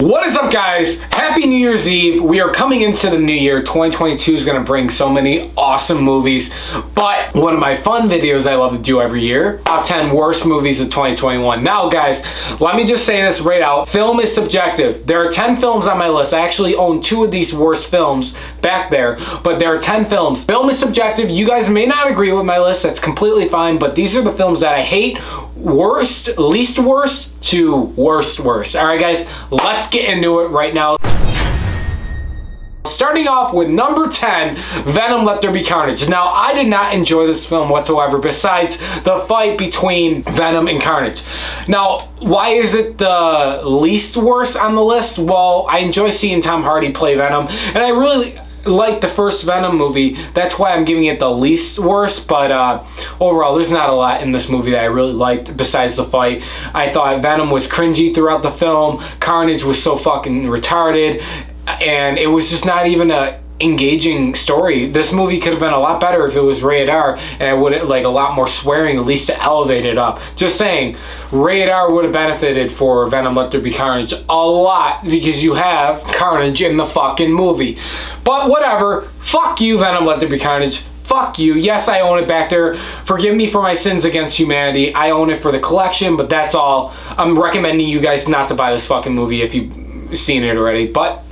What is up, guys? Happy New Year's Eve. We are coming into the new year. 2022 is going to bring so many awesome movies, but one of my fun videos I love to do every year, top 10 worst movies of 2021. Now, guys, let me just say this right out. Film is subjective. There are 10 films on my list. I actually own 2 of these worst films back there, but there are 10 films. Film is subjective. You guys may not agree with my list. That's completely fine, but these are the films that I hate. Worst, least worst to worst. All right, guys, let's get into it right now. Starting off with number 10, Venom, Let There Be Carnage. Now, I did not enjoy this film whatsoever, besides the fight between Venom and Carnage. Now, why is it the least worst on the list? Well, I enjoy seeing Tom Hardy play Venom, and I really like the first Venom movie. That's why I'm giving it the least worst, but overall there's not a lot in this movie that I really liked besides the fight. I thought Venom was cringy throughout the film. Carnage was so fucking retarded, and it was just not even a engaging story. This movie could have been a lot better if it was rated R, and I would like a lot more swearing, at least to elevate it up. Just saying, rated R would have benefited for Venom Let There Be Carnage a lot, because you have Carnage in the fucking movie. But whatever, fuck you, Venom Let There Be Carnage. Fuck you. Yes, I own it back there. Forgive me for my sins against humanity. I own it for the collection, but that's all. I'm recommending you guys not to buy this fucking movie if you've seen it already. But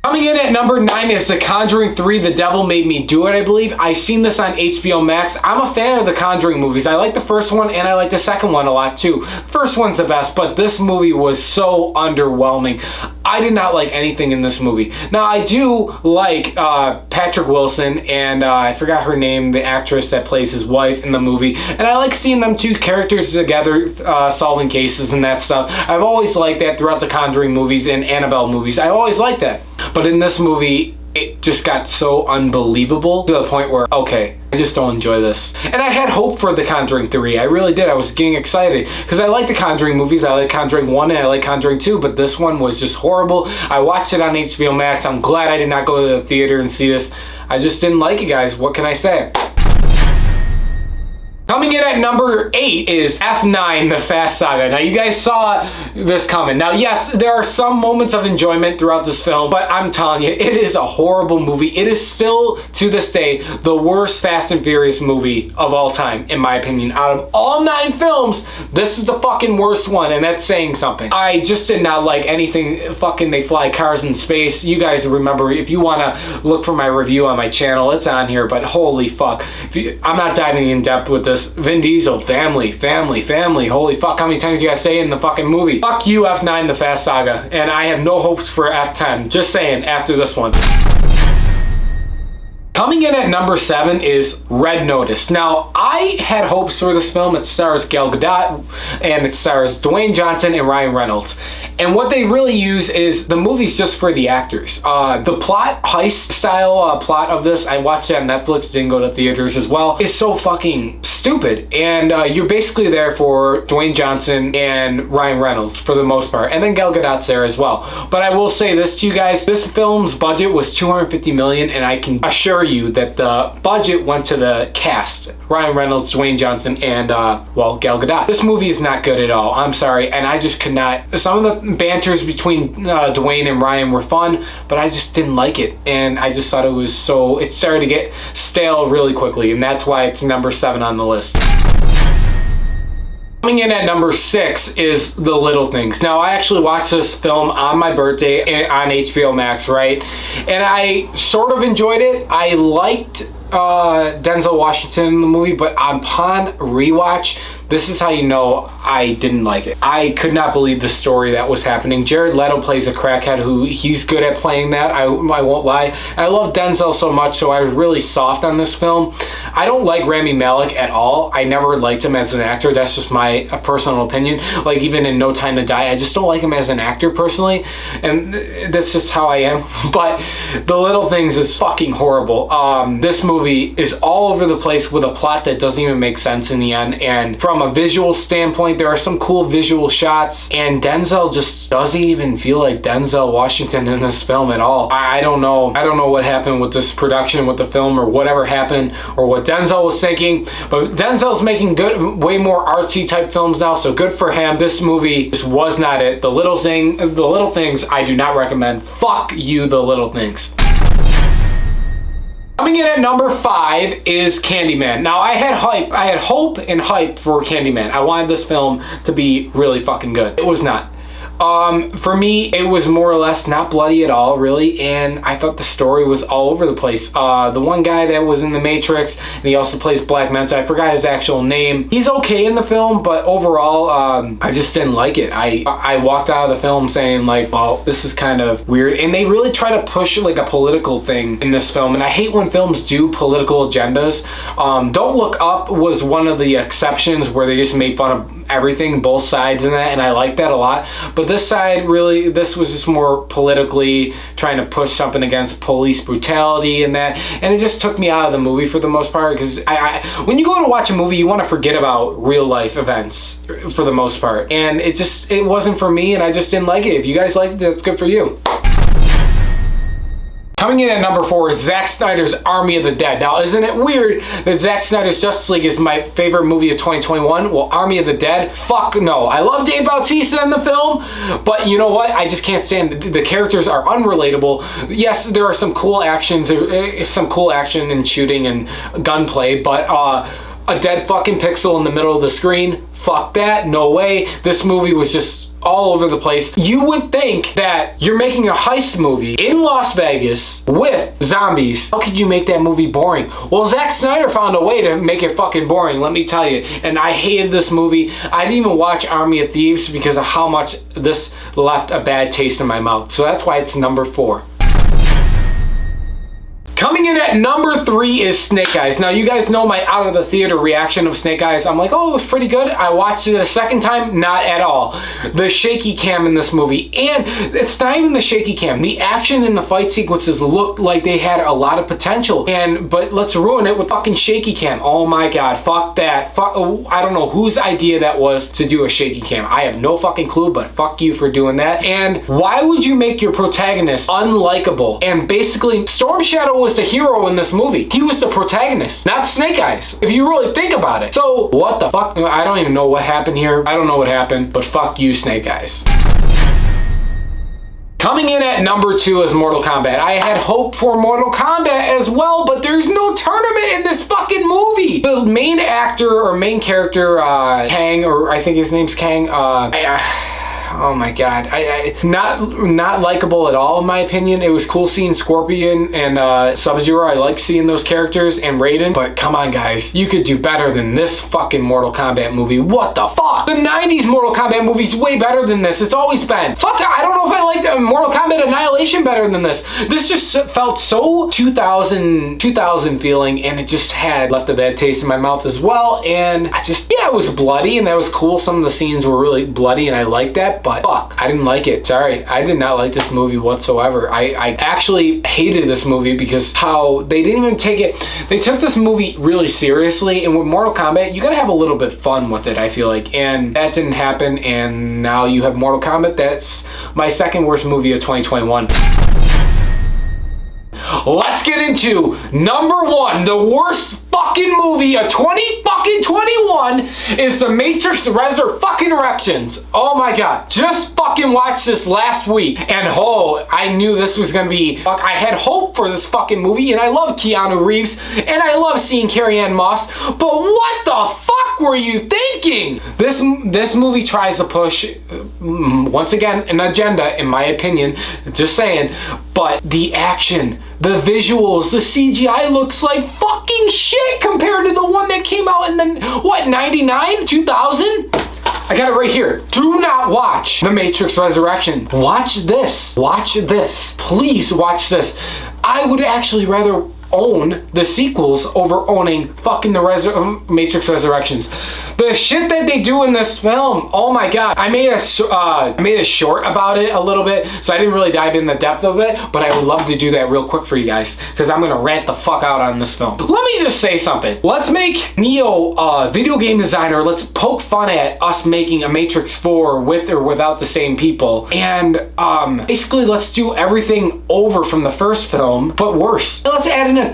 coming in at number 9 is The Conjuring 3, The Devil Made Me Do It, I believe. I seen this on HBO Max. I'm a fan of the Conjuring movies. I like the first one, and I like the second one a lot too. First one's the best, but this movie was so underwhelming. I did not like anything in this movie. Now, I do like Patrick Wilson, and I forgot her name, the actress that plays his wife in the movie. And I like seeing them two characters together solving cases and that stuff. I've always liked that throughout the Conjuring movies and Annabelle movies. I always liked that. But in this movie, it just got so unbelievable to the point where, okay, I just don't enjoy this. And I had hope for The Conjuring 3. I really did. I was getting excited because I like the Conjuring movies. I like Conjuring 1 and I like Conjuring 2, but this one was just horrible. I watched it on HBO Max. I'm glad I did not go to the theater and see this. I just didn't like it, guys. What can I say? Coming in at number 8 is F9, The Fast Saga. Now, you guys saw this coming. Now, yes, there are some moments of enjoyment throughout this film, but I'm telling you, it is a horrible movie. It is still, to this day, the worst Fast and Furious movie of all time, in my opinion. Out of all 9 films, this is the fucking worst one, and that's saying something. I just did not like anything fucking they fly cars in space. You guys remember, if you want to look for my review on my channel, it's on here, but holy fuck. I'm not diving in depth with this. Vin Diesel, family. Holy fuck, how many times you guys say it in the fucking movie? Fuck you, F9, The Fast Saga. And I have no hopes for F10. Just saying, after this one. Coming in at number 7 is Red Notice. Now, I had hopes for this film. It stars Gal Gadot, and it stars Dwayne Johnson and Ryan Reynolds. And what they really use is the movie's just for the actors. The plot, heist-style plot of this, I watched it on Netflix, didn't go to theaters as well, is so fucking stupid. And you're basically there for Dwayne Johnson and Ryan Reynolds for the most part. And then Gal Gadot's there as well. But I will say this to you guys, this film's budget was $250 million, and I can assure you that the budget went to the cast. Ryan Reynolds, Dwayne Johnson, and, well, Gal Gadot. This movie is not good at all. I'm sorry, and I just could not. Some of the banters between Dwayne and Ryan were fun, but I just didn't like it, and I just thought it was so, it started to get stale really quickly, and that's why it's number 7 on the list. Coming in at number 6 is The Little Things. Now, I actually watched this film on my birthday on HBO Max, right? And I sort of enjoyed it. I liked Denzel Washington in the movie, but upon rewatch, this is how you know I didn't like it. I could not believe the story that was happening. Jared Leto plays a crackhead who he's good at playing that. I won't lie. I love Denzel so much, so I was really soft on this film. I don't like Rami Malek at all. I never liked him as an actor. That's just my personal opinion. Like, even in No Time to Die, I just don't like him as an actor personally, and that's just how I am. But The Little Things is fucking horrible. This movie is all over the place with a plot that doesn't even make sense in the end, and from a visual standpoint, point. There are some cool visual shots, and Denzel just doesn't even feel like Denzel Washington in this film at all. I don't know what happened with this production, with the film, or whatever happened, or what Denzel was thinking, but Denzel's making way more artsy type films now, so good for him. This movie just was not it. The Little Things, I do not recommend. Fuck you, The Little Things. Coming in at number 5 is Candyman. Now, I had hope and hype for Candyman. I wanted this film to be really fucking good. It was not. For me, it was more or less not bloody at all, really, and I thought the story was all over the place. The one guy that was in The Matrix, and he also plays Black Manta, I forgot his actual name. He's okay in the film, but overall, I just didn't like it. I walked out of the film saying, like, well, this is kind of weird, and they really try to push, like, a political thing in this film, and I hate when films do political agendas. Don't Look Up was one of the exceptions where they just made fun of everything, both sides in that, and I like that a lot. But this side, really, this was just more politically trying to push something against police brutality and that, and it just took me out of the movie for the most part, because when you go to watch a movie, you want to forget about real life events for the most part, and it wasn't for me, and I just didn't like it. If you guys liked it, that's good for you. Coming in at number 4 is Zack Snyder's Army of the Dead. Now, isn't it weird that Zack Snyder's Justice League is my favorite movie of 2021? Well, Army of the Dead? Fuck no. I love Dave Bautista in the film, but you know what? I just can't stand the characters are unrelatable. Yes, there are some cool actions, some cool action and shooting and gunplay, but a dead fucking pixel in the middle of the screen? Fuck that. No way. This movie was just all over the place. You would think that you're making a heist movie in Las Vegas with zombies. How could you make that movie boring? Well, Zack Snyder found a way to make it fucking boring, let me tell you. And I hated this movie. I didn't even watch Army of Thieves because of how much this left a bad taste in my mouth. So that's why it's number 4. Coming in at number 3 is Snake Eyes. Now, you guys know my out of the theater reaction of Snake Eyes. I'm like, oh, it was pretty good. I watched it a second time, not at all. The shaky cam in this movie, and it's not even the shaky cam. The action in the fight sequences looked like they had a lot of potential, but let's ruin it with fucking shaky cam. Oh my god, fuck that. I don't know whose idea that was to do a shaky cam. I have no fucking clue, but fuck you for doing that. And why would you make your protagonist unlikable? And basically, Storm Shadow was the hero in this movie. He was the protagonist, not Snake Eyes, if you really think about it. So, what the fuck? I don't even know what happened here. I don't know what happened, but fuck you, Snake Eyes. Coming in at number 2 is Mortal Kombat. I had hope for Mortal Kombat as well, but there's no tournament in this fucking movie. The main actor or main character, Kang, or I think his name's Kang, oh my god, not likable at all in my opinion. It was cool seeing Scorpion and Sub-Zero. I like seeing those characters, and Raiden, but come on guys, you could do better than this fucking Mortal Kombat movie. What the fuck? The 90s Mortal Kombat movie's way better than this. It's always been. Fuck, I don't know if I like Mortal Kombat Annihilation better than this. This just felt so 2000 feeling, and it just had left a bad taste in my mouth as well, and yeah, it was bloody, and that was cool. Some of the scenes were really bloody, and I liked that, but fuck, I didn't like it. Sorry, I did not like this movie whatsoever. I actually hated this movie because how they didn't even take it. They took this movie really seriously, and with Mortal Kombat, you gotta have a little bit of fun with it, I feel like, and that didn't happen, and now you have Mortal Kombat. That's my second worst movie of 2021. Let's get into number 1, the worst fucking movie of 2021 is The Matrix Resurrections. Oh my god. Just fucking watched this last week, and I knew this was gonna be, I had hope for this fucking movie, and I love Keanu Reeves, and I love seeing Carrie-Anne Moss, but what the fuck were you thinking? This movie tries to push, once again, an agenda, in my opinion, just saying, but the action, the visuals, the CGI looks like fucking shit compared to the one that came out in the, 99? 2000? I got it right here. Do not watch The Matrix Resurrection. Watch this. Watch this. Please watch this. I would actually rather own the sequels over owning fucking the Matrix Resurrections. The shit that they do in this film, oh my god. I made a short about it a little bit, so I didn't really dive in the depth of it, but I would love to do that real quick for you guys, because I'm gonna rant the fuck out on this film. Let me just say something. Let's make Neo a video game designer. Let's poke fun at us making a Matrix 4 with or without the same people, and basically let's do everything over from the first film, but worse. Let's add in a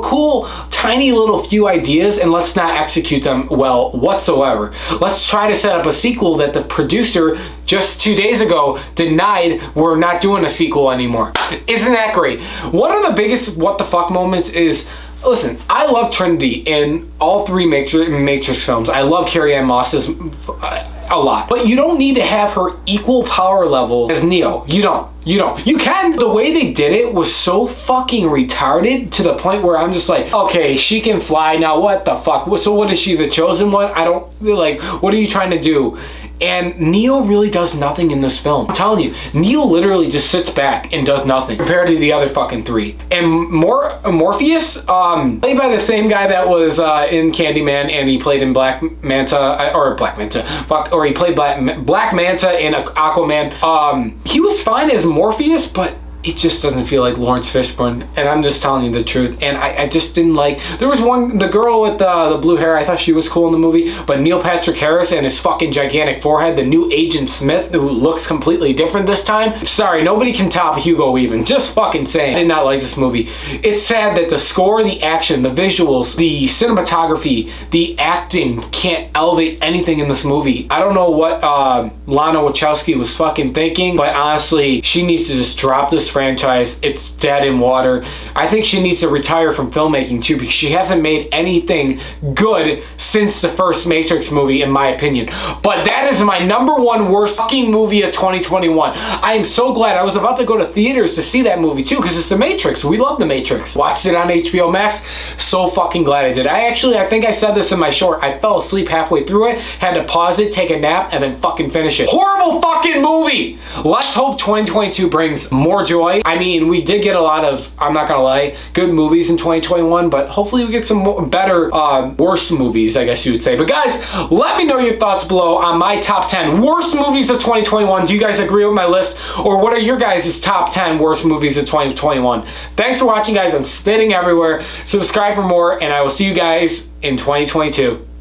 cool, tiny little few ideas, and let's not execute them well whatsoever. Let's try to set up a sequel that the producer just 2 days ago denied we're not doing a sequel anymore. Isn't that great? One of the biggest what the fuck moments is, listen, I love Trinity in all three Matrix films. I love Carrie-Anne Moss's a lot. But you don't need to have her equal power level as Neo. You don't. You can. The way they did it was so fucking retarded to the point where I'm just like, okay, she can fly, now what the fuck? So what is she, the chosen one? I don't, like, what are you trying to do? And Neo really does nothing in this film. I'm telling you, Neo literally just sits back and does nothing compared to the other fucking three. And Morpheus, played by the same guy that was in Candyman, and he played in Black Manta he played Black Manta in Aquaman. He was fine as Morpheus, but it just doesn't feel like Lawrence Fishburne, and I'm just telling you the truth. And I just didn't like, there was the girl with the blue hair, I thought she was cool in the movie, but Neil Patrick Harris and his fucking gigantic forehead, the new Agent Smith, who looks completely different this time. Sorry, nobody can top Hugo Weaving, just fucking saying. I did not like this movie. It's sad that the score, the action, the visuals, the cinematography, the acting can't elevate anything in this movie. I don't know what Lana Wachowski was fucking thinking, but honestly, she needs to just drop this franchise. It's dead in water. I think she needs to retire from filmmaking too, because she hasn't made anything good since the first Matrix movie, in my opinion. But that is my #1 worst fucking movie of 2021. I am so glad. I was about to go to theaters to see that movie too, because it's The Matrix. We love The Matrix. Watched it on HBO Max. So fucking glad I did. I think I said this in my short. I fell asleep halfway through it, had to pause it, take a nap, and then fucking finish it. Horrible fucking movie! Let's hope 2022 brings more joy. I mean, we did get a lot of, I'm not gonna lie, good movies in 2021, but hopefully we get some better, worse movies, I guess you would say. But guys, let me know your thoughts below on my top 10 worst movies of 2021. Do you guys agree with my list? Or what are your guys' top 10 worst movies of 2021? Thanks for watching, guys. I'm spitting everywhere. Subscribe for more, and I will see you guys in 2022.